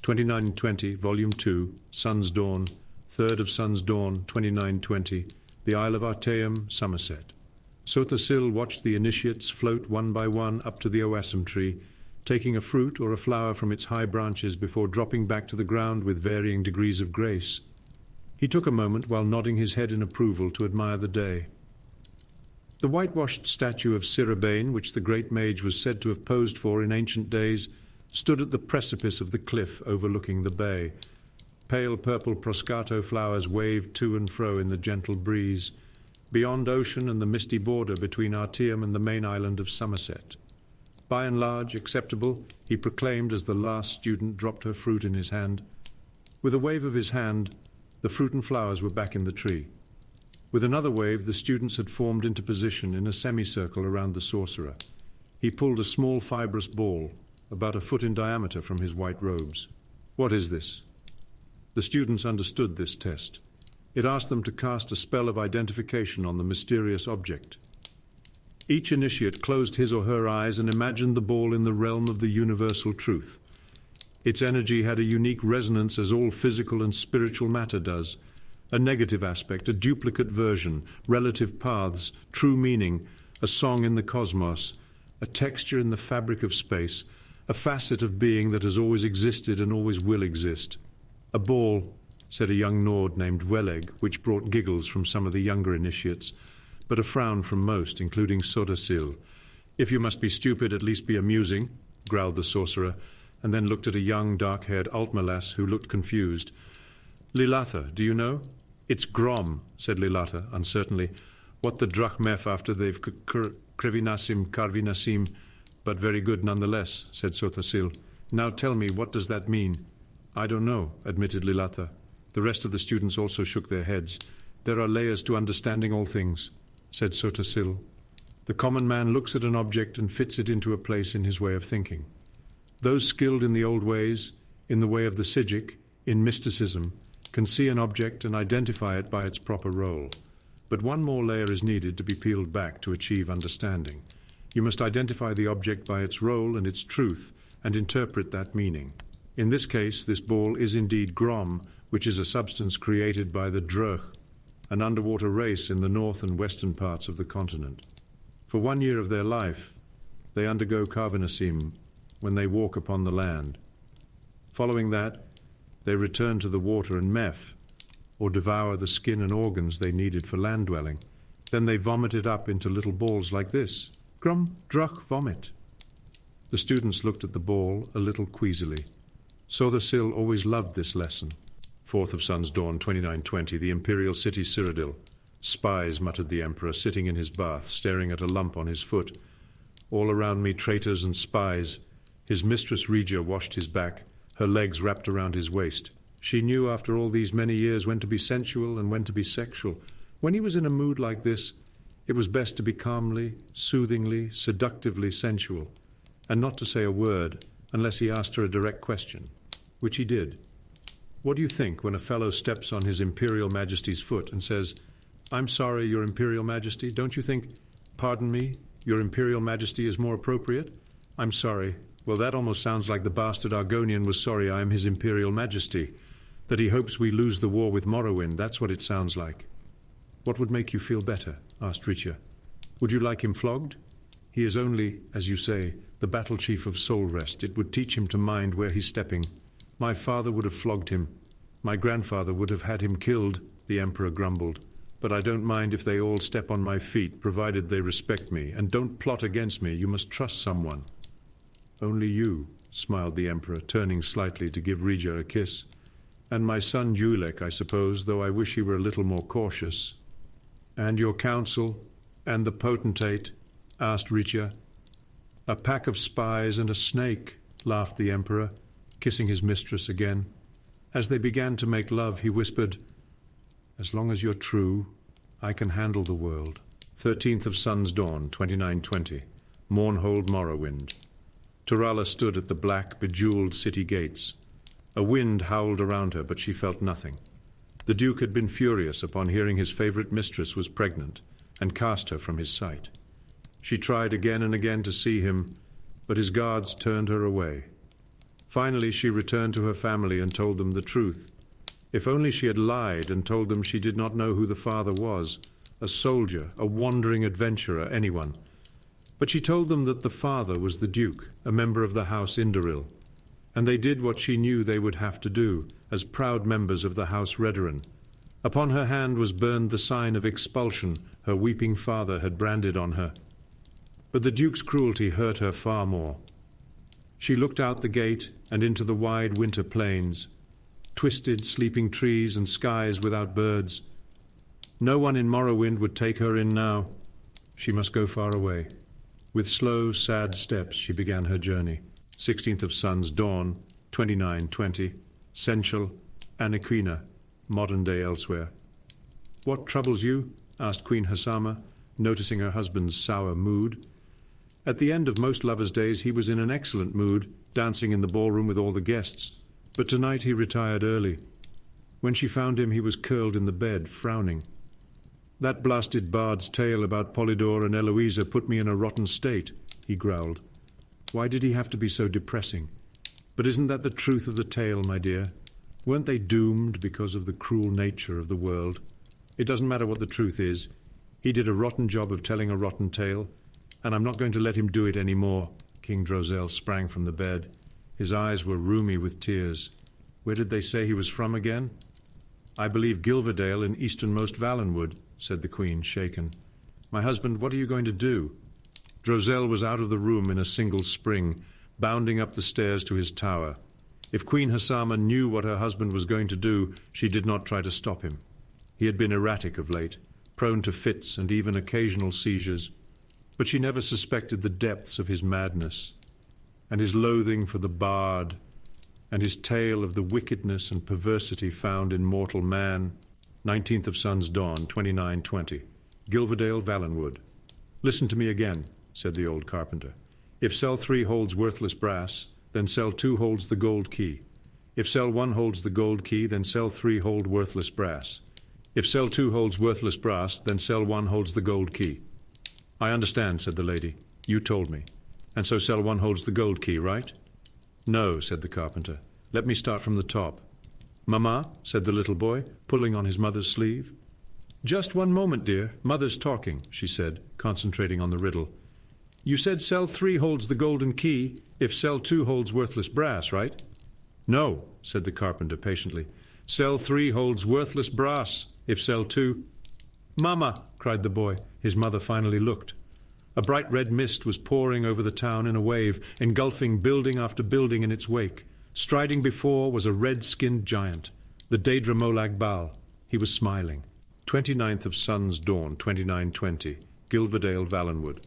2920, Volume 2, Sun's Dawn, 3rd of Sun's Dawn, 2920, the Isle of Artaeum, Somerset. Sothasil watched the initiates float one by one up to the oasam tree, taking a fruit or a flower from its high branches before dropping back to the ground with varying degrees of grace. He took a moment while nodding his head in approval to admire the day. The whitewashed statue of Sirabane, which the great mage was said to have posed for in ancient days, stood at the precipice of the cliff overlooking the bay. Pale purple proscato flowers waved to and fro in the gentle breeze, beyond ocean and the misty border between Artaeum and the main island of Somerset. By and large, acceptable, he proclaimed as the last student dropped her fruit in his hand. With a wave of his hand, the fruit and flowers were back in the tree. With another wave, the students had formed into position in a semicircle around the sorcerer. He pulled a small fibrous ball, about a foot in diameter, from his white robes. "What is this?" The students understood this test. It asked them to cast a spell of identification on the mysterious object. Each initiate closed his or her eyes and imagined the ball in the realm of the universal truth. Its energy had a unique resonance, as all physical and spiritual matter does. A negative aspect, a duplicate version, relative paths, true meaning, a song in the cosmos, a texture in the fabric of space, a facet of being that has always existed and always will exist. "A ball," said a young Nord named Weleg, which brought giggles from some of the younger initiates, but a frown from most, including Sodasil. "If you must be stupid, at least be amusing," growled the sorcerer, and then looked at a young, dark-haired Altmalas who looked confused. "Lilatha, do you know?" "It's Grom," said Lilatha, uncertainly. "What the Drachmef after they've Krevinasim, Karvinasim, but very good nonetheless," said Sothasil. "Now tell me, what does that mean?" "I don't know," admitted Lilatha. The rest of the students also shook their heads. "There are layers to understanding all things," said Sothasil. "The common man looks at an object and fits it into a place in his way of thinking. Those skilled in the old ways, in the way of the Sijic, in mysticism, can see an object and identify it by its proper role. But one more layer is needed to be peeled back to achieve understanding. You must identify the object by its role and its truth, and interpret that meaning. In this case, this ball is indeed Grom, which is a substance created by the Drch, an underwater race in the north and western parts of the continent. For 1 year of their life, they undergo Karvinasim, when they walk upon the land. Following that, they return to the water and meth, or devour the skin and organs they needed for land dwelling. Then they vomit it up into little balls like this. Grum, druch, vomit. The students looked at the ball a little queasily. Sothasil always loved this lesson. 4th of Sun's Dawn, 2920, the imperial city Cyrodiil. "Spies," muttered the emperor, sitting in his bath, staring at a lump on his foot. "All around me traitors and spies." His mistress Regia washed his back, her legs wrapped around his waist. She knew after all these many years when to be sensual and when to be sexual. When he was in a mood like this, it was best to be calmly, soothingly, seductively sensual, and not to say a word unless he asked her a direct question, which he did. "What do you think when a fellow steps on his Imperial Majesty's foot and says, 'I'm sorry, Your Imperial Majesty'? Don't you think, 'Pardon me, Your Imperial Majesty' is more appropriate? 'I'm sorry.' Well, that almost sounds like the bastard Argonian was sorry I am his Imperial Majesty, that he hopes we lose the war with Morrowind. That's what it sounds like." "What would make you feel better?" asked Richa. "Would you like him flogged? He is only, as you say, the battle chief of Soulrest. It would teach him to mind where he's stepping. My father would have flogged him. My grandfather would have had him killed," the Emperor grumbled. "But I don't mind if they all step on my feet, provided they respect me, and don't plot against me. You must trust someone." "Only you," smiled the Emperor, turning slightly to give Regia a kiss. "And my son Julek, I suppose, though I wish he were a little more cautious." "And your council, and the potentate?" asked Regia. "A pack of spies and a snake," laughed the Emperor, kissing his mistress again. As they began to make love, he whispered, "As long as you're true, I can handle the world." 13th of Sun's Dawn, 2920, Mournhold, Morrowind. Turala stood at the black, bejeweled city gates. A wind howled around her, but she felt nothing. The Duke had been furious upon hearing his favorite mistress was pregnant, and cast her from his sight. She tried again and again to see him, but his guards turned her away. Finally, she returned to her family and told them the truth. If only she had lied and told them she did not know who the father was, a soldier, a wandering adventurer, anyone. But she told them that the father was the Duke, a member of the House Inderil, and they did what she knew they would have to do, as proud members of the House Redoran. Upon her hand was burned the sign of expulsion her weeping father had branded on her. But the Duke's cruelty hurt her far more. She looked out the gate and into the wide winter plains, twisted, sleeping trees and skies without birds. No one in Morrowind would take her in now. She must go far away. With slow, sad steps she began her journey. 16th of Sun's Dawn, 2920, Sensual, Anaquina, modern day elsewhere. "What troubles you?" asked Queen Hasama, noticing her husband's sour mood. At the end of most lovers' days he was in an excellent mood, dancing in the ballroom with all the guests. But tonight he retired early. When she found him, he was curled in the bed, frowning. "That blasted bard's tale about Polydor and Eloisa put me in a rotten state," he growled. Why did he have to be so depressing? But isn't that the truth of the tale, my dear? Weren't they doomed because of the cruel nature of the world? It doesn't matter what the truth is. He did a rotten job of telling a rotten tale, and I'm not going to let him do it any more. King Drozel sprang from the bed. His eyes were rheumy with tears. Where did they say he was from again? "I believe Gilverdale in easternmost Valenwood," said the Queen, shaken. "My husband, what are you going to do?" Drozel was out of the room in a single spring, bounding up the stairs to his tower. If Queen Hasama knew what her husband was going to do, she did not try to stop him. He had been erratic of late, prone to fits and even occasional seizures, but she never suspected the depths of his madness, and his loathing for the bard, and his tale of the wickedness and perversity found in mortal man. 19th of Sun's Dawn, 2920. Gilverdale, Valenwood. "Listen to me again," said the old carpenter. "If cell 3 holds worthless brass, then cell 2 holds the gold key. If cell 1 holds the gold key, then cell 3 hold worthless brass. If cell 2 holds worthless brass, then cell 1 holds the gold key." "I understand," said the lady. "You told me. And so cell 1 holds the gold key, right?" "No," said the carpenter. "Let me start from the top." "Mama," said the little boy, pulling on his mother's sleeve. "Just one moment, dear. Mother's talking," she said, concentrating on the riddle. "You said cell 3 holds the golden key if cell 2 holds worthless brass, right?" "No," said the carpenter patiently. "Cell 3 holds worthless brass if cell 2... "Mama!" cried the boy. His mother finally looked. A bright red mist was pouring over the town in a wave, engulfing building after building in its wake. Striding before was a red-skinned giant, the Daedra Molag Bal. He was smiling. 29th of Sun's Dawn, 2920, Gilverdale, Valenwood.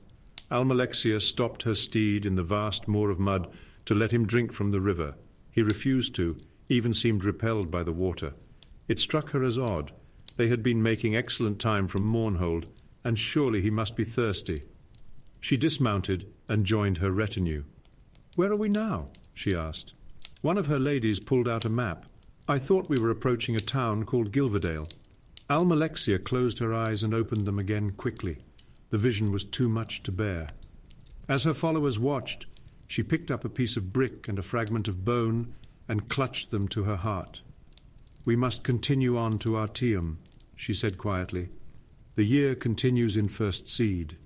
Almalexia stopped her steed in the vast moor of mud to let him drink from the river. He refused to, even seemed repelled by the water. It struck her as odd. They had been making excellent time from Mornhold, and surely he must be thirsty. She dismounted and joined her retinue. "Where are we now?" she asked. One of her ladies pulled out a map. "I thought we were approaching a town called Gilverdale." Almalexia closed her eyes and opened them again quickly. The vision was too much to bear. As her followers watched, she picked up a piece of brick and a fragment of bone and clutched them to her heart. "We must continue on to Artium," she said quietly. "The year continues in first seed."